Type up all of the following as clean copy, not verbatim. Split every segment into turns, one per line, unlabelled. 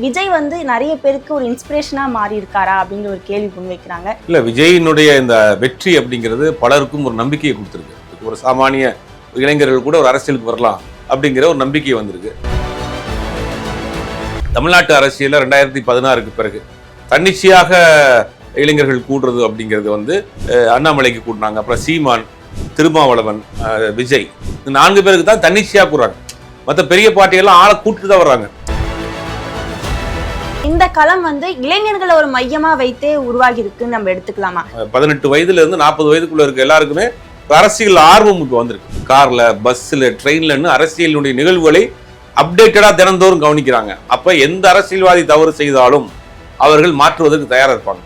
விஜய் வந்து நிறைய பேருக்கு ஒரு இன்ஸ்பிரேஷனா மாறி இருக்காரா அப்படிங்கிற ஒரு கேள்வி முன்வைக்கிறாங்க.
இல்ல, விஜயினுடைய இந்த வெற்றி அப்படிங்கிறது பலருக்கும் ஒரு நம்பிக்கையை கொடுத்துருக்கு. ஒரு சாமானிய இளைஞர்கள் கூட ஒரு அரசியலுக்கு வரலாம் அப்படிங்கிற ஒரு நம்பிக்கை வந்திருக்கு. தமிழ்நாட்டு அரசியல 2016க்கு பிறகு தன்னிச்சையாக இளைஞர்கள் கூடுறது அப்படிங்கிறது வந்து அண்ணாமலைக்கு கூட்டினாங்க. அப்புறம் சீமான், திருமாவளவன், விஜய், 4 பேருக்கு தான் தன்னிச்சையா கூடுறாங்க. மற்ற பெரிய பார்ட்டியெல்லாம் ஆளை கூட்டிட்டு தான் வர்றாங்க.
இந்த களம் வந்து இளைஞர்களை ஒரு மையமா வைத்தே உருவாகி இருக்குன்னு நம்ம எடுத்துக்கலாமா?
18 வயதுல இருந்து 40 வயதுக்குள்ள இருக்க எல்லாருக்குமே அரசியல் ஆர்வம் இப்போ வந்திருக்கு. கார்ல, பஸ்ல, ட்ரெயின்லன்னு அரசியலுடைய நிகழ்வுகளை அப்டேட்டடா தினந்தோறும் கவனிக்கிறாங்க. அப்ப எந்த அரசியல்வாதி தவறு செய்தாலும் அவர்கள் மாற்றுவதற்கு தயாரா இருப்பாங்க.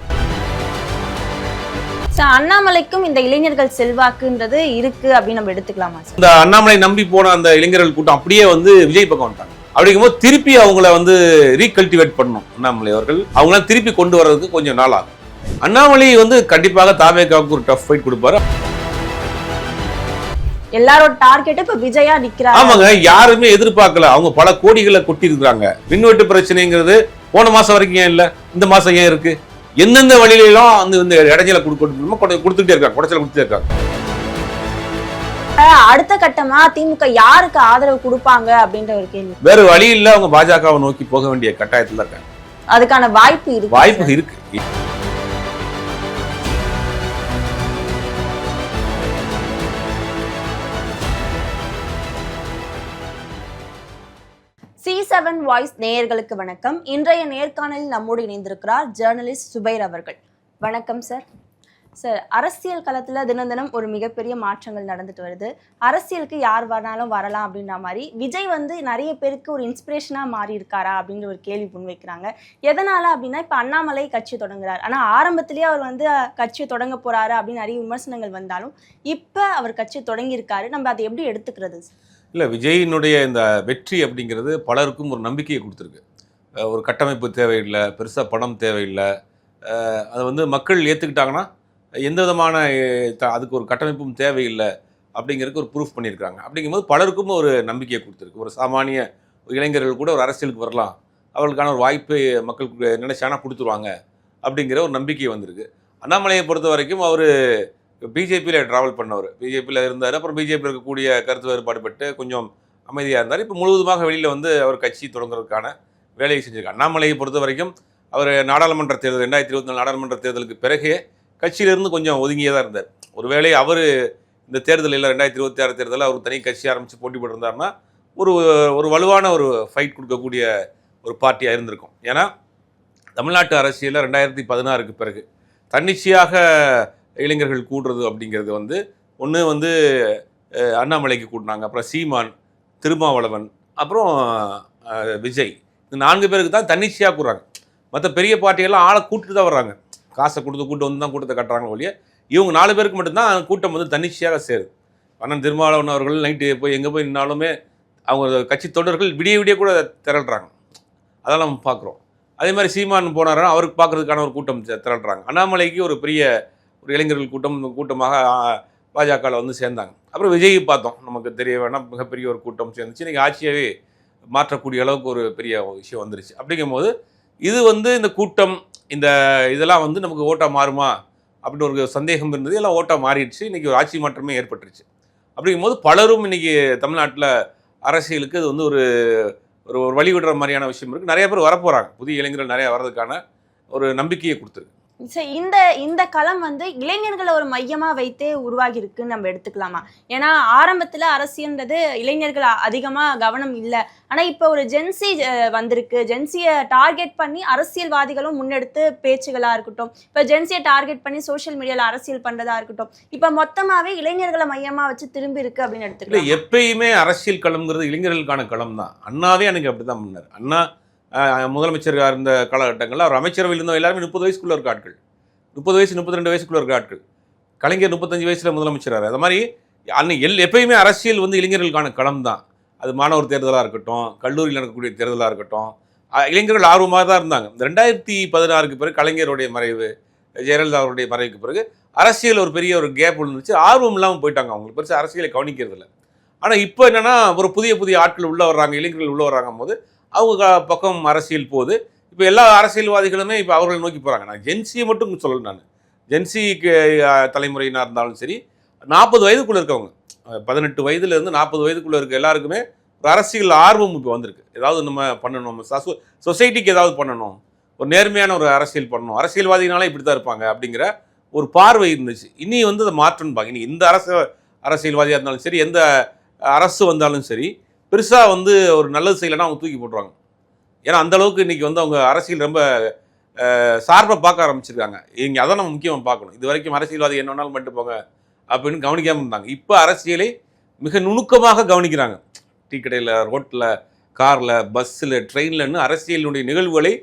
அண்ணாமலைக்கும் இந்த இளைஞர்கள் செல்வாக்குன்றது இருக்கு அப்படின்னு நம்ம எடுத்துக்கலாமா?
இந்த அண்ணாமலை நம்பி போன அந்த இளைஞர்கள் கூட்டம் அப்படியே வந்து விஜய் பக்கம் வந்துட்டாங்க. அப்படிங்கும்போது திருப்பி அவங்கள வந்து ரீகல்டிவேட் பண்ணணும். அண்ணாமலை அவர்கள் அவங்கள திருப்பி கொண்டு வர்றதுக்கு கொஞ்சம் நாள் ஆகும். அண்ணாமலை வந்து கண்டிப்பாக தாவேகாவுக்கு ஒரு டஃப் ஃபைட் கொடுப்பாரு.
எல்லாரோட டார்கெட் இப்ப விஜயா நிக்கிறாங்க.
ஆமாங்க, யாருமே எதிர்பார்க்கல. அவங்க பல கோடிகளை கொட்டி இருக்கிறாங்க. மின்வெட்டு பிரச்சனைங்கிறது போன மாசம் வரைக்கும் ஏன் இல்ல, இந்த மாசம் ஏன் இருக்கு? எந்தெந்த வழியிலாம் வந்து இந்த இடைஞ்சலை கொடுத்துட்டே இருக்காங்க, குடைச்சலை கொடுத்துட்டே இருக்காங்க.
அடுத்த கட்டமா திமுக யாருக்கு ஆதரவு கொடுப்பாங்க அப்படின்ற ஒரு கேள்வி.
வேற வழி இல்ல, அவங்க பாஜகவை நோக்கி போக வேண்டிய கட்டாயத்துல இருக்காங்க.
அதுக்கான வாய்ப்பு
இருக்கு.
C7 வாய்ஸ் நேயர்களுக்கு வணக்கம். இன்றைய நேர்காணலில் நம்மோடு இணைந்திருக்கிறார் ஜேர்னலிஸ்ட் சுபைர் அவர்கள். வணக்கம் சார். சார், அரசியல் களத்துல தினம் தினம் ஒரு மிகப்பெரிய மாற்றங்கள் நடந்துட்டு வருது. அரசியலுக்கு யார் வேணாலும் வரலாம் அப்படின்ற மாதிரி விஜய் வந்து நிறைய பேருக்கு ஒரு இன்ஸ்பிரேஷனா மாறி இருக்காரா அப்படிங்கிற ஒரு கேள்வி முன்வைக்கிறாங்க. எதனால அப்படின்னா, இப்ப அண்ணாமலை கட்சி தொடங்குறாரு. ஆனா ஆரம்பத்திலேயே அவர் வந்து கட்சி தொடங்க போறாரு அப்படின்னு நிறைய விமர்சனங்கள் வந்தாலும் இப்ப அவர் கட்சி தொடங்கி இருக்காரு. நம்ம அதை எப்படி எடுத்துக்கிறது?
இல்லை, விஜயினுடைய இந்த வெற்றி அப்படிங்கிறது பலருக்கும் ஒரு நம்பிக்கையை கொடுத்துருக்கு. ஒரு கட்டமைப்பு தேவையில்லை, பெருசாக பணம் தேவையில்லை. அதை வந்து மக்கள் ஏற்றுக்கிட்டாங்கன்னா எந்த விதமான அதுக்கு ஒரு கட்டமைப்பும் தேவையில்லை அப்படிங்கிறதுக்கு ஒரு ப்ரூஃப் பண்ணியிருக்காங்க. அப்படிங்கும்போது பலருக்கும் ஒரு நம்பிக்கையை கொடுத்துருக்கு. ஒரு சாமானிய இளைஞர்கள் கூட ஒரு அரசியலுக்கு வரலாம், அவர்களுக்கான ஒரு வாய்ப்பை மக்களுக்கு நினைச்சானா கொடுத்துருவாங்க அப்படிங்கிற ஒரு நம்பிக்கை வந்திருக்கு. அண்ணாமலையை பொறுத்த வரைக்கும் அவர் பிஜேபியில் ட்ராவல் பண்ணவர், பிஜேபியில் இருந்தார். அப்புறம் பிஜேபியில் இருக்கக்கூடிய கருத்து வேறுபாடு பட்டு கொஞ்சம் அமைதியாக இருந்தார். இப்போ முழுவதுமாக வெளியில் வந்து அவர் கட்சி தொடங்குறதுக்கான வேலையை செஞ்சுருக்கார். அண்ணாமலையை பொறுத்த வரைக்கும் அவர் நாடாளுமன்ற தேர்தல் 2024 நாடாளுமன்ற தேர்தலுக்கு பிறகே கட்சியிலிருந்து கொஞ்சம் ஒதுங்கியே தான் இருந்தார். ஒருவேளை அவர் இந்த தேர்தலில் 2026 தேர்தலில் அவர் தனி கட்சி ஆரம்பித்து போட்டி போட்டிருந்தாருன்னா ஒரு வலுவான ஒரு ஃபைட் கொடுக்கக்கூடிய ஒரு பார்ட்டியாக இருந்திருக்கும். ஏன்னா தமிழ்நாட்டு அரசியலில் 2016க்கு பிறகு தன்னிச்சையாக இளைஞர்கள் கூடுறது அப்படிங்கிறது வந்து ஒன்று வந்து அண்ணாமலைக்கு கூட்டினாங்க. அப்புறம் சீமான், திருமாவளவன், அப்புறம் விஜய், இந்த 4 பேருக்கு தான் தன்னிச்சையாக கூடுறாங்க. மற்ற பெரிய பார்ட்டியெல்லாம் ஆளை கூட்டிட்டு தான் வர்றாங்க. காசை கூட்டு வந்து தான் கூட்டத்தை கட்டுறாங்க ஒழிய இவங்க 4 பேருக்கு மட்டும்தான் கூட்டம் வந்து தன்னிச்சையாக சேருது. அண்ணன் திருமாவளவன் அவர்கள் நைட்டு போய் எங்கே போய் நின்னாலுமே அவங்க கட்சி தொண்டர்கள் விடிய கூட திரள்றாங்க. அதெல்லாம் நம்ம பார்க்குறோம். அதே மாதிரி சீமான் போனாருன்னா அவருக்கு பார்க்குறதுக்கான ஒரு கூட்டம் திரள்றாங்க. அண்ணாமலைக்கு ஒரு பெரிய ஒரு இளைஞர்கள் கூட்டமாக பாஜகவில் வந்து சேர்ந்தாங்க. அப்புறம் விஜய் பார்த்தோம், நமக்கு தெரிய வேணாம், மிகப்பெரிய ஒரு கூட்டம் சேர்ந்துச்சு. இன்றைக்கி ஆட்சியாகவே மாற்றக்கூடிய அளவுக்கு ஒரு பெரிய விஷயம் வந்துருச்சு. அப்படிங்கும்போது இது வந்து இந்த கூட்டம் இதெல்லாம் வந்து நமக்கு ஓட்டாக மாறுமா அப்படின்னு ஒரு சந்தேகம் இருந்தது. எல்லாம் ஓட்டாக மாறிடுச்சு. இன்றைக்கி ஒரு ஆட்சி மாற்றமே ஏற்பட்டுருச்சு. அப்படிங்கும்போது பலரும் இன்றைக்கி தமிழ்நாட்டில் அரசியலுக்கு இது வந்து ஒரு ஒரு வழிவிடுற மாதிரியான விஷயம் இருக்குது. நிறைய பேர் வரப்போகிறாங்க, புதிய இளைஞர்கள் நிறையா வர்றதுக்கான ஒரு நம்பிக்கையை கொடுத்துருக்கு.
இந்த களம் வந்து இளைஞர்களை ஒரு மையமா வைத்தே உருவாகி இருக்குன்னு நம்ம எடுத்துக்கலாமா? ஏன்னா ஆரம்பத்துல அரசியல்ன்றது இளைஞர்கள் அதிகமா கவனம் இல்லை. ஆனா இப்ப ஒரு ஜென்சி வந்திருக்கு. ஜென்சியை டார்கெட் பண்ணி அரசியல்வாதிகளும் முன்னெடுத்து பேச்சுகளா இருக்கட்டும், இப்ப ஜென்சியை டார்கெட் பண்ணி சோசியல் மீடியால அரசியல் பண்றதா இருக்கட்டும், இப்ப மொத்தமாவே இளைஞர்களை மையமா வச்சு திரும்பி இருக்கு அப்படின்னு எடுத்துக்கலாம்.
எப்பயுமே அரசியல் களம்ங்கிறது இளைஞர்களுக்கான களம் தான். அண்ணாவே எனக்கு அப்படிதான் பண்ணார். அண்ணா முதலமைச்சராக இருந்த காலகட்டங்களில் அவர் அமைச்சரவையில் இருந்தவங்க எல்லாருமே 30 வயசுக்குள்ள இருக்க ஆட்கள், 30 வயசு 32 வயசுக்குள்ள இருக்க ஆட்கள். கலைஞர் 35 வயசுல முதலமைச்சராக. அது மாதிரி எப்பயுமே அரசியல் வந்து இளைஞர்களுக்கான களம் தான். அது மாணவர் தேர்தலாக இருக்கட்டும், கல்லூரியில் நடக்கக்கூடிய தேர்தலாக இருக்கட்டும், இளைஞர்கள் ஆர்வமாக தான் இருந்தாங்க. இந்த 2016க்கு பிறகு கலைஞருடைய மறைவு, ஜெயலலிதா அவருடைய மறைவுக்கு பிறகு அரசியல் ஒரு பெரிய ஒரு கேப் விழுந்துச்சு. ஆர்வம் இல்லாமல் போயிட்டாங்க. அவங்களுக்கு பெருசாக அரசியலை கவனிக்கிறது இல்லை. ஆனால் இப்போ என்னென்னா ஒரு புதிய ஆட்கள் உள்ளே வர்றாங்க, இளைஞர்கள் உள்ளே வர்றாங்க போது அவங்க பக்கம் அரசியல் போகுது. இப்போ எல்லா அரசியல்வாதிகளுமே இப்போ அவர்களை நோக்கி போகிறாங்க. நான் ஜென்சியை மட்டும் சொல்லலை. நான் ஜென்சிக்கு தலைமுறையினாக இருந்தாலும் சரி, 40 வயதுக்குள்ளே இருக்கவங்க, 18 வயதுலேருந்து 40 வயதுக்குள்ளே இருக்க எல்லாருக்குமே ஒரு அரசியல் ஆர்வம் இப்போ வந்திருக்கு. ஏதாவது நம்ம பண்ணணும், சொசைட்டிக்கு ஏதாவது பண்ணணும், ஒரு நேர்மையான ஒரு அரசியல் பண்ணணும், அரசியல்வாதினாலே இப்படி தான் இருப்பாங்க அப்படிங்கிற ஒரு பார்வை இருந்துச்சு. இனி வந்து அதை மாற்றணும்பாங்க. இனி எந்த அரசியல்வாதியாக இருந்தாலும் சரி, எந்த அரசு வந்தாலும் சரி, பெருசாக வந்து ஒரு நல்லது செய்யலைன்னா அவங்க தூக்கி போட்டுருவாங்க. ஏன்னா அந்தளவுக்கு இன்றைக்கி வந்து அவங்க அரசியல் ரொம்ப சார்பாக பார்க்க ஆரம்பிச்சிருக்காங்க. இங்கே அதான் நம்ம முக்கியமாக பார்க்கணும். இது வரைக்கும் அரசியல்வாதி என்ன வேணாலும் பண்ணிட்டு போங்க அப்படின்னு கவனிக்காமல் இருந்தாங்க. இப்போ அரசியலை மிக நுணுக்கமாக கவனிக்கிறாங்க. டீ கடையில், ரோட்டில், காரில், பஸ்ஸில், ட்ரெயின்லன்னு அரசியலுடைய நிகழ்வுகளை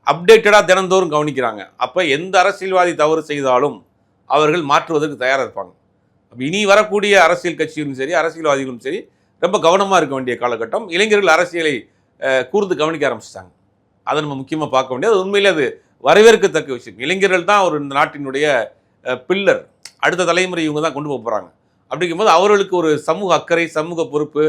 அப்டேட்டடாக தினந்தோறும் கவனிக்கிறாங்க. அப்போ எந்த அரசியல்வாதி தவறு செய்தாலும் அவர்கள் மாற்றுவதற்கு தயாராக இருப்பாங்க. அப்போ இனி வரக்கூடிய அரசியல் கட்சிகளும் சரி, அரசியல்வாதிகளும் சரி, ரொம்ப கவனமாக இருக்க வேண்டிய காலகட்டம். இளைஞர்கள் அரசியலை கூர்ந்து கவனிக்க ஆரம்பிச்சிட்டாங்க. அதை நம்ம முக்கியமாக பார்க்க வேண்டியது. உண்மையிலே அது வரவேற்கத்தக்க விஷயம். இளைஞர்கள் தான் ஒரு இந்த நாட்டினுடைய பில்லர். அடுத்த தலைமுறை இவங்க தான் கொண்டு போக போகிறாங்க. அப்படிங்கும்போது அவர்களுக்கு ஒரு சமூக அக்கறை, சமூக பொறுப்பு,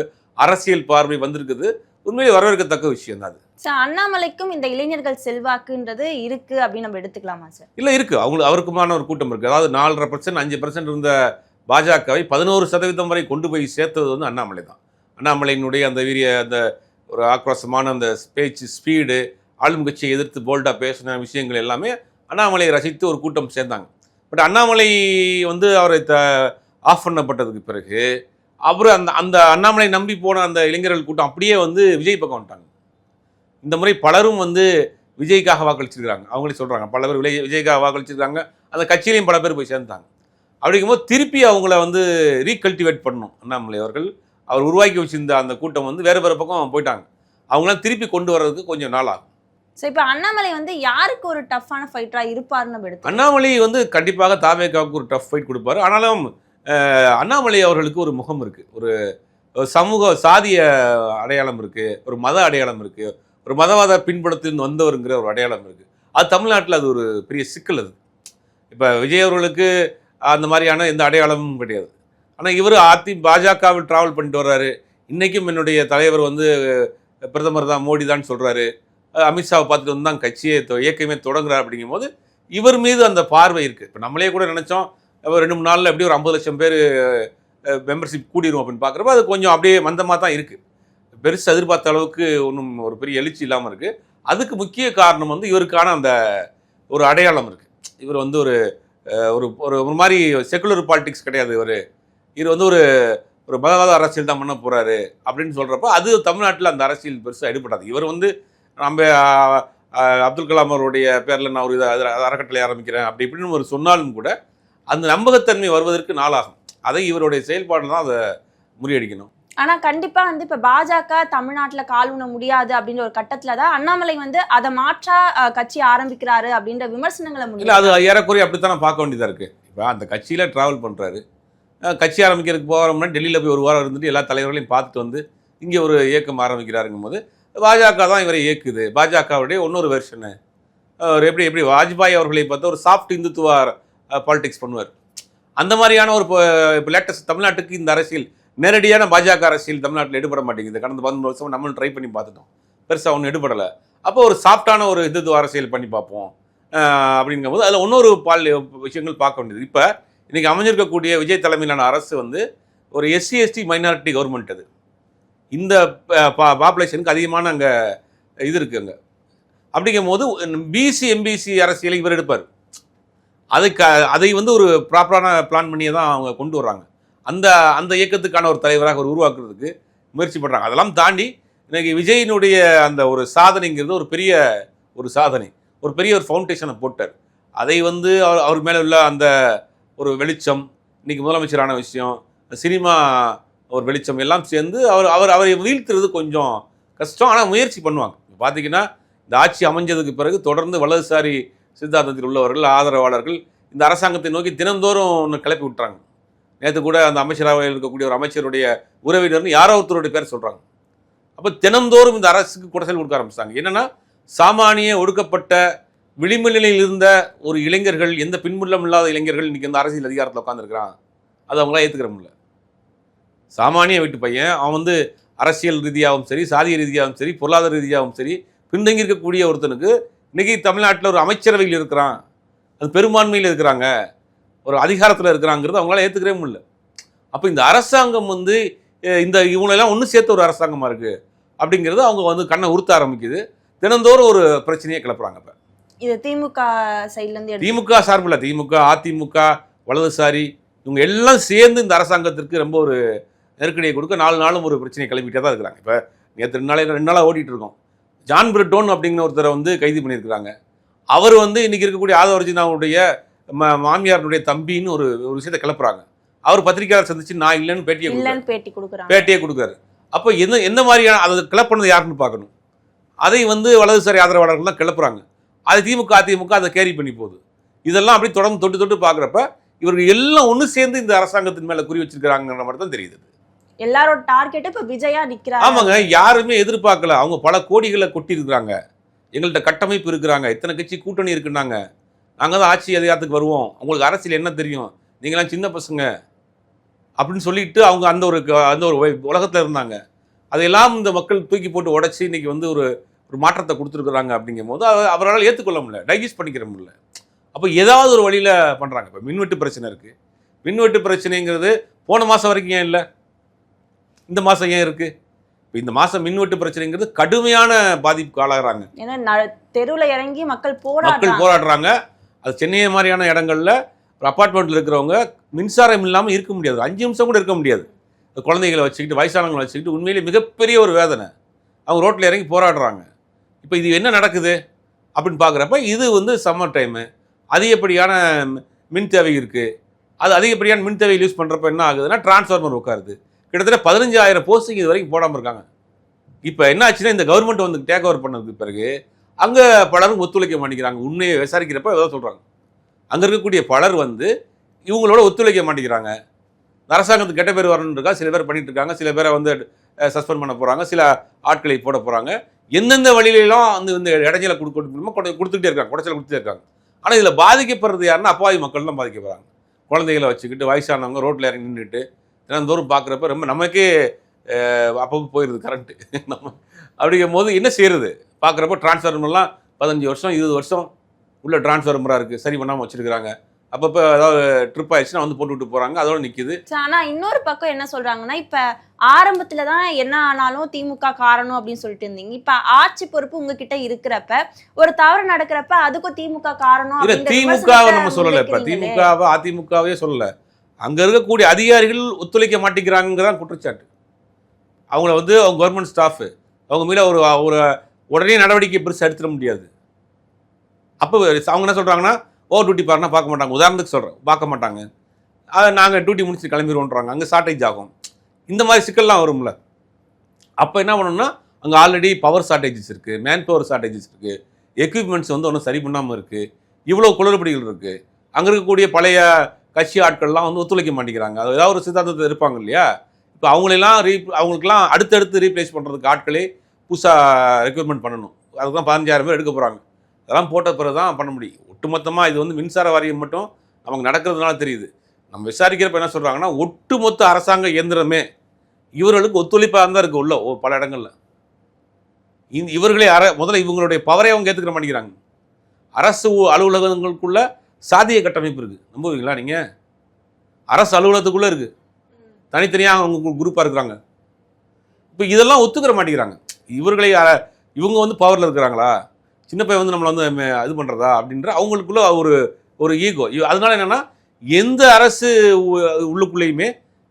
அரசியல் பார்வை வந்திருக்குது. உண்மையிலே வரவேற்கத்தக்க விஷயம் தான் அது.
சார், அண்ணாமலைக்கும் இந்த இளைஞர்கள் செல்வாக்குன்றது இருக்கு அப்படின்னு நம்ம எடுத்துக்கலாமா சார்?
இல்லை, இருக்குது. அவருக்குமான ஒரு கூட்டம் இருக்குது. அதாவது 4.5%, 5% இருந்த பாஜகவை 11% வரை கொண்டு போய் சேர்த்தது வந்து அண்ணாமலை தான். அண்ணாமலையினுடைய அந்த வீரிய, அந்த ஒரு ஆக்ரோஷமான அந்த பேச்சு ஸ்பீடு, ஆளும் கட்சியை எதிர்த்து போல்டாக பேசின விஷயங்கள் எல்லாமே அண்ணாமலையை ரசித்து ஒரு கூட்டம் சேர்ந்தாங்க. பட் அண்ணாமலை வந்து அவரை ஆஃப் பண்ணப்பட்டதுக்கு பிறகு அவர் அந்த அண்ணாமலை நம்பி போன அந்த இளைஞர்கள் கூட்டம் அப்படியே வந்து விஜய் பக்கம் வந்துட்டாங்க. இந்த முறை பலரும் வந்து விஜய்க்காக வாக்களிச்சிருக்கிறாங்க. அவங்களே சொல்கிறாங்க, பல பேர் விஜய்க்காக வாக்களிச்சிருக்காங்க. அந்த கட்சியிலையும் பல பேர் போய் சேர்ந்தாங்க. அப்படிங்கும்போது திருப்பி அவங்கள வந்து ரீகல்டிவேட் பண்ணணும். அண்ணாமலை அவர்கள் அவர் உருவாக்கி வச்சிருந்த அந்த கூட்டம் வந்து வேறு வேறு பக்கம் போயிட்டாங்க. அவங்களாம் திருப்பி கொண்டு வர்றதுக்கு கொஞ்சம் நாள் ஆகும்.
ஸோ இப்போ அண்ணாமலை வந்து யாருக்கு ஒரு டஃப்பான ஃபைட்டராக இருப்பார்னு எடுத்து?
அண்ணாமலை வந்து கண்டிப்பாக தாவேகாவுக்கு ஒரு டஃப் ஃபைட் கொடுப்பாரு. ஆனாலும் அண்ணாமலை அவர்களுக்கு ஒரு முகம் இருக்குது, ஒரு சமூக சாதிய அடையாளம் இருக்குது, ஒரு மத அடையாளம் இருக்குது, ஒரு மதவாத பின்புலத்தில் வந்தவருங்கிற ஒரு அடையாளம் இருக்குது. அது தமிழ்நாட்டில் அது ஒரு பெரிய சிக்கல். அது இப்போ விஜய் அவர்களுக்கு அந்த மாதிரியான எந்த அடையாளமும் கிடையாது. ஆனால் இவர் பாஜகவில் ட்ராவல் பண்ணிட்டு வர்றாரு. இன்றைக்கும் என்னுடைய தலைவர் வந்து பிரதமர் தான், மோடி தான் சொல்கிறாரு. அமித்ஷாவை பார்த்துட்டு வந்து தான் கட்சியை இயக்கமே தொடங்குறாரு. அப்படிங்கும்போது இவர் மீது அந்த பார்வை இருக்குது. இப்போ நம்மளே கூட நினச்சோம் 2-3 நாளில் எப்படி ஒரு 50 லட்சம் பேர் மெம்பர்ஷிப் கூடிரும் அப்படின்னு பார்க்குறப்ப அது கொஞ்சம் அப்படியே மந்தமாக தான் இருக்குது. பெருசு எதிர்பார்த்த அளவுக்கு ஒன்றும் ஒரு பெரிய எழுச்சி இல்லாமல் இருக்குது. அதுக்கு முக்கிய காரணம் வந்து இவருக்கான அந்த ஒரு அடையாளம் இருக்குது. இவர் வந்து ஒரு ஒரு மாதிரி செக்குலர் பாலிடிக்ஸ் கிடையாது. இவர் வந்து ஒரு மதவாத அரசியல் தான் பண்ண போகிறாரு அப்படின்னு சொல்கிறப்ப அது தமிழ்நாட்டில் அந்த அரசியல் பெருசாக எடுபடாது. இவர் வந்து நம்ம அப்துல் கலாம் அவருடைய பேரில் நான் ஒரு அறக்கட்டளை ஆரம்பிக்கிறேன் அப்படி இப்படின்னு ஒரு சொன்னாலும் கூட அந்த நம்பகத்தன்மை வருவதற்கு நாளாகும். அதை இவருடைய செயல்பாடு தான் அதை முறியடிக்கணும்.
ஆனால் கண்டிப்பாக வந்து இப்போ பாஜக தமிழ்நாட்டில் கால் ஊன முடியாது அப்படின்ற ஒரு கட்டத்தில் தான் அண்ணாமலை வந்து அதை மாற்றா கட்சி ஆரம்பிக்கிறாரு அப்படின்ற விமர்சனங்களை
இல்லை, அது ஏறக்குறைய அப்படித்தான் நான் பார்க்க வேண்டியதாக இருக்குது. இப்போ அந்த கட்சியில் ட்ராவல் பண்ணுறாரு, கட்சி ஆரம்பிக்கிறதுக்கு போகிறோம்னா டெல்லியில் போய் ஒரு வாரம் இருந்துட்டு எல்லா தலைவர்களையும் பார்த்துட்டு வந்து இங்கே ஒரு இயக்கம் ஆரம்பிக்கிறாருங்கும் போது பாஜக தான் இவரை இயக்குது. பாஜகவுடைய இன்னொரு வெர்ஷனு எப்படி வாஜ்பாய் அவர்களை பார்த்தா ஒரு சாஃப்ட் இந்துத்துவ பாலிடிக்ஸ் பண்ணுவார். அந்த மாதிரியான ஒரு இப்போ லேட்டஸ்ட் தமிழ்நாட்டுக்கு இந்த அரசியல் நேரடியான பாஜக அரசியல் தமிழ்நாட்டில் எடுபட மாட்டேங்குது. கடந்த 13 வருஷம் நம்மளும் ட்ரை பண்ணி பார்த்துட்டோம், பெருசாக ஒன்றும் எடுபடலை. அப்போ ஒரு சாஃப்டான ஒரு இந்துத்துவ அரசியல் பண்ணி பார்ப்போம் அப்படிங்கும்போது அதில் இன்னொரு விஷயங்கள் பார்க்க வேண்டியது. இப்போ இன்றைக்கி அமைஞ்சிருக்கக்கூடிய விஜய் தலைமையிலான அரசு வந்து ஒரு எஸ்சி எஸ்டி மைனாரிட்டி கவர்மெண்ட். அது இந்த பாப்புலேஷனுக்கு அதிகமான அங்கே இது இருக்குது அங்கே. அப்படிங்கும் போது பிசி எம்பிசி அரசியலை இவர் எடுப்பார். அதை வந்து ஒரு ப்ராப்பரான பிளான் பண்ணியே தான் அவங்க கொண்டு வர்றாங்க. அந்த இயக்கத்துக்கான ஒரு தலைவராக ஒரு உருவாக்குறதுக்கு முயற்சி பண்ணுறாங்க. அதெல்லாம் தாண்டி இன்றைக்கி விஜயினுடைய அந்த ஒரு சாதனைங்கிறது ஒரு பெரிய ஒரு சாதனை, ஒரு பெரிய ஒரு ஃபவுண்டேஷனை போட்டார். அதை வந்து அவர் மேலே உள்ள அந்த ஒரு வெளிச்சம், இன்றைக்கி முதலமைச்சரான விஷயம், சினிமா ஒரு வெளிச்சம் எல்லாம் சேர்ந்து அவரை வீழ்த்துறது கொஞ்சம் கஷ்டம். ஆனால் முயற்சி பண்ணுவாங்க. பார்த்தீங்கன்னா இந்த ஆட்சி அமைஞ்சதுக்கு பிறகு தொடர்ந்து வலதுசாரி சித்தாந்தத்தில் உள்ளவர்கள், ஆதரவாளர்கள் இந்த அரசாங்கத்தை நோக்கி தினந்தோறும் ஒன்று கிளப்பி விட்டுறாங்க. நேற்று கூட அந்த அமைச்சராக இருக்கக்கூடிய ஒரு அமைச்சருடைய உறவினர்னு யாரோ ஒருத்தருடைய பேர் சொல்கிறாங்க. அப்போ தினந்தோறும் இந்த அரசுக்கு குடைச்சல் கொடுக்க ஆரம்பிச்சாங்க. என்னென்னா சாமானிய ஒடுக்கப்பட்ட விளிம்பு நிலையில் இருந்த ஒரு இளைஞர்கள், எந்த பின்புலம் இல்லாத இளைஞர்கள் இன்றைக்கி இந்த அரசியல் அதிகாரத்தில் உட்காந்துருக்கிறான். அது அவங்களாம் ஏற்றுக்கிற முடியல. சாமானிய வீட்டு பையன், அவன் வந்து அரசியல் ரீதியாகவும் சரி, சாதிய ரீதியாகவும் சரி, பொருளாதார ரீதியாகவும் சரி பின்தங்கி இருக்கக்கூடிய ஒருத்தனுக்கு இன்னைக்கு தமிழ்நாட்டில் ஒரு அமைச்சரவையில் இருக்கிறான், அது பெரும்பான்மையில் இருக்கிறாங்க, ஒரு அதிகாரத்தில் இருக்கிறாங்கிறது அவங்களால ஏற்றுக்கவே முடியல. அப்போ இந்த அரசாங்கம் வந்து இந்த இவங்களெல்லாம் ஒன்று சேர்த்த ஒரு அரசாங்கமாக இருக்குது அப்படிங்கிறது அவங்க வந்து கண்ணை உறுத்த ஆரம்பிக்குது. தினந்தோறும் ஒரு பிரச்சனையை கிளப்புறாங்க. இப்போ
இது திமுக சைட்லேருந்து
திமுக சார்பில் திமுக, அதிமுக, வலதுசாரி இவங்க எல்லாம் சேர்ந்து இந்த அரசாங்கத்திற்கு ரொம்ப ஒரு நெருக்கடியை கொடுக்க நாளும் ஒரு பிரச்சனையை கிளப்பிட்டே தான் இருக்கிறாங்க. இப்போ நேற்று 2 நாளாக ஓடிட்டு இருக்கோம். ஜான் பிரிட்டோன் அப்படிங்கிற ஒருத்தரை வந்து கைது பண்ணியிருக்கிறாங்க. அவர் வந்து இன்னைக்கு இருக்கக்கூடிய ஆதவர்ஜினாவுடைய மாமியாருடைய தம்பின்னு ஒரு விஷயத்தை கிளப்புறாங்க. அவர் பத்திரிகையாளர் சந்திச்சு நான் இல்லைன்னு பேட்டியை கொடுக்குறாரு. அப்போ என்ன மாதிரியான அதை கிளப்பினது யாருன்னு பார்க்கணும். அதை வந்து வலதுசாரி ஆதரவாளர்கள் தான் கிளப்புறாங்க. அது திமுக, அதிமுக அதை கேரி பண்ணி போகுது. இதெல்லாம் அப்படி தொடர்ந்து தொட்டு பார்க்குறப்ப இவர்கள் எல்லாம் ஒன்று சேர்ந்து இந்த அரசாங்கத்தின் மேலே குறி வச்சிருக்கிறாங்கிற மாதிரி தான் தெரியுது.
எல்லாரோட டார்கெட் இப்போ விஜயா நிற்கிறாங்க.
ஆமாங்க, யாருமே எதிர்பார்க்கல. அவங்க பல கோடிகளை கொட்டி இருக்கிறாங்க. எங்கள்கிட்ட கட்டமைப்பு இருக்கிறாங்க, இத்தனை கட்சி கூட்டணி இருக்குன்னாங்க, நாங்கள் தான் ஆட்சி அதிகாரத்துக்கு வருவோம், உங்களுக்கு அரசியல் என்ன தெரியும், நீங்களாம் சின்ன பசங்க அப்படின்னு சொல்லிட்டு அவங்க அந்த ஒரு உலகத்தில் இருந்தாங்க. அதையெல்லாம் இந்த மக்கள் தூக்கி போட்டு உடச்சி இன்னைக்கு வந்து ஒரு மாற்றத்தை கொடுத்துருக்குறாங்க. அப்படிங்கும் போது அவரால் ஏற்றுக்கொள்ள முடியல, டைஜஸ்ட் பண்ணிக்கிற முடியல. அப்போ ஏதாவது ஒரு வழியில் பண்ணுறாங்க. இப்போ மின்வெட்டு பிரச்சனை இருக்குது. மின்வெட்டு பிரச்சனைங்கிறது போன மாதம் வரைக்கும் ஏன் இல்லை, இந்த மாதம் ஏன் இருக்குது? இப்போ இந்த மாதம் மின்வெட்டு பிரச்சனைங்கிறது கடுமையான பாதிப்புக்கு ஆளாகிறாங்க.
ஏன்னா தெருவில் இறங்கி மக்கள்
போராடுறாங்க. அது சென்னை மாதிரியான இடங்கள்ல ஒரு அப்பார்ட்மெண்ட்டில் இருக்கிறவங்க மின்சாரம் இல்லாமல் இருக்க முடியாது, 5 நிமிஷம் கூட இருக்க முடியாது. குழந்தைகளை வச்சுக்கிட்டு, வயசானவங்களை வச்சுக்கிட்டு உண்மையிலே மிகப்பெரிய ஒரு வேதனை. அவங்க ரோட்டில் இறங்கி போராடுறாங்க. இப்போ இது என்ன நடக்குது அப்படின்னு பார்க்குறப்ப இது வந்து சம்மர் டைமு, அதிகப்படியான மின் தேவை இருக்குது. அது அதிகப்படியான மின் தேவை யூஸ் பண்ணுறப்ப என்ன ஆகுதுன்னா டிரான்ஸ்ஃபார்மர் உட்காருது. கிட்டத்தட்ட 15,000 போஸ்டிங் இது வரைக்கும் போடாமல் இருக்காங்க. இப்போ என்ன ஆச்சுன்னா இந்த கவர்மெண்ட் வந்து டேக் ஓவர் பண்ணதுக்கு பிறகு அங்கே பலரும் ஒத்துழைக்க மாட்டேங்கிறாங்க. உண்மையை விசாரிக்கிறப்ப ஏதோ சொல்கிறாங்க, அங்கே இருக்கக்கூடிய பலர் வந்து இவங்களோட ஒத்துழைக்க மாட்டேங்கிறாங்க. அரசாங்கத்துக்கு கெட்ட பேர் வரணுன்னு இருக்கா, சில பேர் பண்ணிட்டு இருக்காங்க, சில பேரை வந்து சஸ்பெண்ட் பண்ண போகிறாங்க, சில ஆட்களை போட போகிறாங்க. எந்தெந்த வழியிலாம் வந்து இந்த இடைஞ்சலை கொடுத்துக்கிட்டே இருக்காங்க, குடைச்சலை கொடுத்துட்டே இருக்காங்க. ஆனால் இதில் பாதிக்கப்படுறது யாருன்னா அப்பாவி மக்கள் தான் பாதிக்கப்படுறாங்க. குழந்தைகளை வச்சுக்கிட்டு வயசானவங்க ரோட்டில் இறங்கி நின்றுட்டு தினந்தோறும் பார்க்குறப்ப ரொம்ப நமக்கே அப்பப்போ போயிடுது கரண்ட்டு. நம்ம அப்படிங்கும் போது என்ன செய்யறது? பார்க்குறப்போ டிரான்ஸ்ஃபார்மர்லாம் 15 வருஷம் 20 வருஷம் உள்ள டிரான்ஸ்ஃபார்மராக இருக்குது, சரி பண்ணாமல் வச்சுருக்கிறாங்க. அப்பப்போ ஏதாவது ட்ரிப் ஆயிடுச்சுன்னா வந்து போட்டு விட்டு போகிறாங்க, அதோட நிற்கிது.
ஆனால் இன்னொரு பக்கம் என்ன சொல்கிறாங்கன்னா, இப்போ ஆரம்பத்தில் தான் என்ன ஆனாலும் திமுக காரணம் அப்படின்னு சொல்லிட்டு இருந்தீங்க. இப்போ ஆட்சி பொறுப்பு உங்ககிட்ட இருக்கிறப்ப ஒரு தவறு நடக்கிறப்ப அதுக்கும் திமுக காரணம்
இல்லை, திமுகவை நம்ம சொல்லலை. இப்போ திமுகவை அதிமுகவே சொல்லலை, அங்கே இருக்கக்கூடிய அதிகாரிகள் ஒத்துழைக்க மாட்டேங்கிறாங்கதான் குற்றச்சாட்டு. அவங்கள வந்து அவங்க கவர்மெண்ட் ஸ்டாஃபு அவங்க மேலே ஒரு உடனே நடவடிக்கை பெருசாக எடுத்துட முடியாது. அப்போ அவங்க என்ன சொல்கிறாங்கன்னா டியூட்டி பாருன்னா பார்க்க மாட்டாங்க. உதாரணத்துக்கு சொல்கிறேன், பார்க்க மாட்டாங்க. நாங்கள் டியூட்டி முடிச்சு கிளம்பிடுவோன்றாங்க, அங்கே ஷார்ட்டேஜ் ஆகும். இந்த மாதிரி சிக்கல்லாம் வரும்ல. அப்போ என்ன பண்ணணும்னா அங்கே ஆல்ரெடி பவர் ஷார்ட்டேஜஸ் இருக்குது, மேன் பவர் ஷார்ட்டேஜஸ் இருக்குது, எக்யூப்மெண்ட்ஸ் வந்து ஒன்றும் சரி பண்ணாமல் இருக்குது, இவ்வளோ குளறுபடிகள் இருக்குது. அங்கே இருக்கக்கூடிய பழைய கட்சி ஆட்கள்லாம் வந்து ஒத்துழைக்க மாட்டேங்கிறாங்க. அது ஏதாவது ஒரு சித்தாந்தத்தை இருப்பாங்க இல்லையா? இப்போ அவங்களுக்கெல்லாம் அடுத்தடுத்து ரீப்ளேஸ் பண்ணுறதுக்கு ஆட்களே புதுசாக ரெக்ரூட்மெண்ட் பண்ணணும். அதுக்கு தான் 15,000 பேர் எடுக்க போகிறாங்க. அதெல்லாம் போட்ட பிறகு தான் பண்ண முடியும். ஒட்டுமொத்தமாக இது வந்து மின்சார வாரியம் மட்டும் நமக்கு நடக்கிறதுனால தெரியுது. நம்ம விசாரிக்கிறப்ப என்ன சொல்கிறாங்கன்னா ஒட்டுமொத்த அரசாங்க இயந்திரமே இவர்களுக்கு ஒத்துழைப்பாக தான் இருக்குது உள்ள பல இடங்களில். இவர்களே முதல்ல இவங்களுடைய பவரை அவங்க ஏற்றுக்கிற மாட்டேங்கிறாங்க. அரசு அலுவலகங்களுக்குள்ள சாதிய கட்டமைப்பு இருக்குது, நம்புவீங்களா நீங்கள்? அரசு அலுவலகத்துக்குள்ளே இருக்குது, தனித்தனியாக அவங்க குரூப்பாக இருக்கிறாங்க. இப்போ இதெல்லாம் ஒத்துக்கிற மாட்டேங்கிறாங்க. இவங்க வந்து பவரில் இருக்கிறாங்களா, சின்ன பையன் வந்து நம்மளை வந்து இது பண்ணுறதா அப்படின்ற அவங்களுக்குள்ள ஒரு ஈகோ. அதனால என்னென்னா எந்த அரசு உள்ளுக்குள்ளேயுமே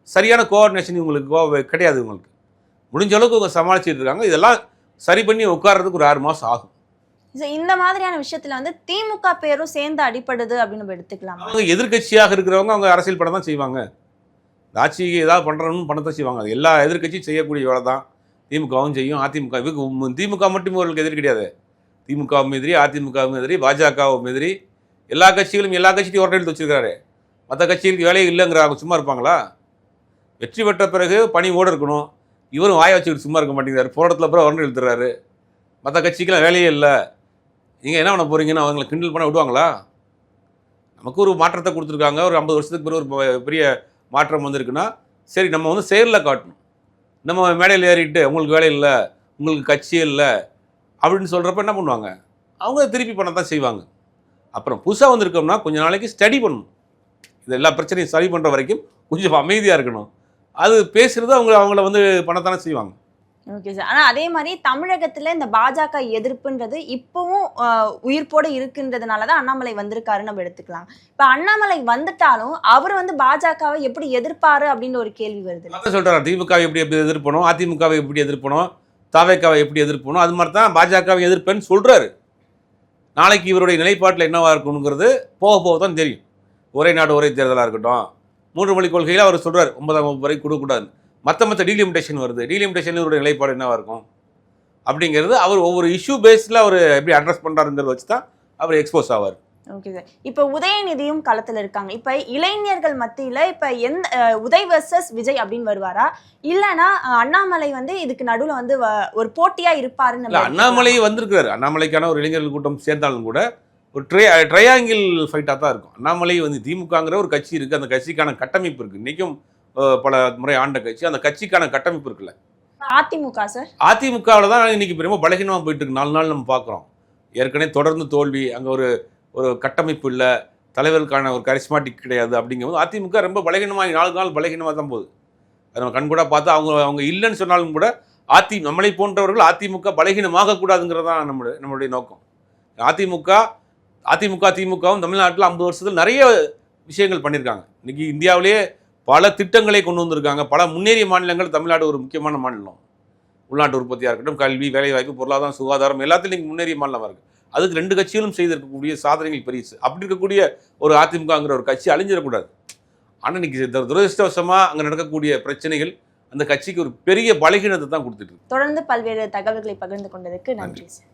சரியான கோஆர்டினேஷன் இவங்களுக்கு கிடையாது. இவங்களுக்கு முடிஞ்ச அளவுக்கு இவங்க சமாளிச்சுட்டு இருக்காங்க. இதெல்லாம் சரி பண்ணி உட்கார்றதுக்கு ஒரு 6 மாதம் ஆகும்.
இந்த மாதிரியான விஷயத்துல வந்து திமுக பேரும் சேர்ந்து அடிப்படுது அப்படின்னு நம்ம எடுத்துக்கலாம்.
அவங்க எதிர்கட்சியாக இருக்கிறவங்க அவங்க அரசியல் படம் தான் செய்வாங்க. ஆட்சிக்கு ஏதாவது பண்ணுறணும்னு பணத்தை செய்வாங்க. அது எல்லா எதிர்கட்சியும் செய்யக்கூடிய வேலை தான் திமுகவும் செய்யும், அதிமுக. திமுக மட்டும் அவர்களுக்கு எதிரி கிடையாது. திமுகவும் எதிரி, அதிமுகவும் எதிரி, பாஜகவும் எதிரி. எல்லா கட்சியிலையும் ஒரு எழுத்து வச்சிருக்காரு. மற்ற கட்சிகளுக்கு வேலையே இல்லைங்கிறாங்க, சும்மா இருப்பாங்களா? வெற்றி பெற்ற பிறகு பணி ஓட இருக்கணும். இவரும் வாய வச்சுக்கிட்டு சும்மா இருக்க மாட்டேங்கிறாரு. போராட்டத்தில் அப்புறம் உடனே எழுத்துறாரு. மற்ற கட்சிக்கெல்லாம் வேலையே இல்லை, நீங்கள் என்ன பண்ண போகிறீங்கன்னு அவங்களை கிண்டல் பண்ண விடுவாங்களா? நமக்கு ஒரு மாற்றத்தை கொடுத்துருக்காங்க. ஒரு 50 வருஷத்துக்கு பிறகு ஒரு பெரிய மாற்றம் வந்திருக்குன்னா சரி நம்ம வந்து செயலில் காட்டணும். நம்ம மேடையில் ஏறிட்டு உங்களுக்கு வேலை இல்லை, உங்களுக்கு கட்சியே இல்லை அப்படின்னு சொல்கிறப்ப என்ன பண்ணுவாங்க, அவங்க திருப்பி பண்ண தான் செய்வாங்க. அப்புறம் புதுசாக வந்திருக்கோம்னா கொஞ்சம் நாளைக்கு ஸ்டடி பண்ணணும். இது எல்லா பிரச்சனையும் சரி பண்ணுற வரைக்கும் கொஞ்சம் அமைதியாக இருக்கணும். அது பேசுகிறது அவங்கள வந்து பண்ணத்தானே செய்வாங்க.
Okay sir. ஆனா அதே மாதிரி தமிழகத்துல இந்த பாஜக எதிர்ப்புன்றது இப்பவும் உயிர்ப்போட இருக்குன்றதுனால தான் அண்ணாமலை வந்திருக்காருன்னு நம்ம எடுத்துக்கலாம். இப்ப அண்ணாமலை வந்துட்டாலும் அவர் வந்து பாஜகவை எப்படி எதிர்ப்பாரு அப்படின்னு ஒரு கேள்வி வருது.
அதான் சொல்றாரு, திமுகவை எப்படி எதிர்ப்பணும், அதிமுகவை எப்படி எதிர்ப்பணும், தாவேக்காவை எப்படி எதிர்ப்பணும், அது மாதிரி தான் பாஜகவை எதிர்ப்பேன்னு சொல்றாரு. நாளைக்கு இவருடைய நிலைப்பாட்டில் என்னவா இருக்கணுங்கிறது போக போக தான் தெரியும். ஒரே நாடு ஒரே தேர்தலாக இருக்கட்டும், 3 மொழி கொள்கையில் அவர் சொல்றாரு 9ஆம் வகுப்பு வரை கொடுக்கக்கூடாது. மற்ற டீலிமிட்டேஷன் வருது. டீலிமிட்டேஷன் இவருடைய நிலைப்பாடு என்னவா இருக்கும் அப்படிங்கிறது அவர் ஒவ்வொரு இஷ்யூ பேஸில் அவர் எப்படி அட்ரஸ் பண்ணுறாருங்கிறத வச்சு தான் அவர் எக்ஸ்போஸ் ஆவார்.
Okay sir. இப்போ உதயநிதியும் களத்தில் இருக்காங்க. இப்போ இளைஞர்கள் மத்தியில் இப்போ எந்த உதய் வர்சஸ் விஜய் அப்படின்னு வருவாரா, இல்லைன்னா அண்ணாமலை வந்து இதுக்கு நடுவில் வந்து ஒரு போட்டியாக இருப்பாருன்னு?
இல்லை, அண்ணாமலை வந்திருக்கிறாரு. அண்ணாமலைக்கான ஒரு இளைஞர்கள் கூட்டம் சேர்ந்தாலும் கூட ஒரு ட்ரையாங்கிள் ஃபைட்டாக தான் இருக்கும். அண்ணாமலை வந்து திமுகங்கிற ஒரு கட்சி இருக்குது, அந்த கட்சிக்கான கட்டமைப்பு இருக்குது. இன்றைக்கும் பல முறை ஆண்ட கட்சி, அந்த கட்சிக்கான கட்டமைப்பு இருக்குல்ல.
அதிமுக சார்,
அதிமுகவில் தான் இன்னைக்கு ரொம்ப பலகீனமாக போயிட்டு இருக்கு. 4 நாள் நம்ம பார்க்குறோம். ஏற்கனவே தொடர்ந்து தோல்வி, அங்கே ஒரு கட்டமைப்பு இல்லை, தலைவருக்கான ஒரு கரிஸ்மாட்டிக் கிடையாது. அப்படிங்கும்போது அதிமுக ரொம்ப பலகீனமாக 4 நாள் பலகீனமாக தான் போகுது. அதை நம்ம கண்கூட பார்த்தா அவங்க இல்லைன்னு சொன்னாலும் கூட நம்மளை போன்றவர்கள் அதிமுக பலகீனமாக கூடாதுங்கிறது தான் நம்மளுடைய நோக்கம். திமுகவும் தமிழ்நாட்டில் 50 வருஷத்தில் நிறைய விஷயங்கள் பண்ணியிருக்காங்க. இன்னைக்கு இந்தியாவிலேயே பல திட்டங்களை கொண்டு வந்திருக்காங்க. பல முன்னேறிய மாநிலங்கள் தமிழ்நாடு ஒரு முக்கியமான மாநிலம். உள்நாட்டு உற்பத்தியாக இருக்கட்டும், கல்வி, வேலைவாய்ப்பு, பொருளாதாரம், சுகாதாரம் எல்லாத்திலும் இங்கே முன்னேறிய மாநிலமாக இருக்குது. அதுக்கு 2 கட்சிகளும் செய்திருக்கக்கூடிய சாதனைகள் பெருசு. அப்படி இருக்கக்கூடிய ஒரு அதிமுகங்கிற ஒரு கட்சி அழிஞ்சிடக்கூடாது. ஆனால் இன்னைக்கு துரதிருஷ்டவசமாக அங்கே நடக்கக்கூடிய பிரச்சனைகள் அந்த கட்சிக்கு ஒரு பெரிய பலகீனத்தை தான் கொடுத்துட்டு.
தொடர்ந்து பல்வேறு தகவல்களை பகிர்ந்து கொண்டதுக்கு நன்றி சார்.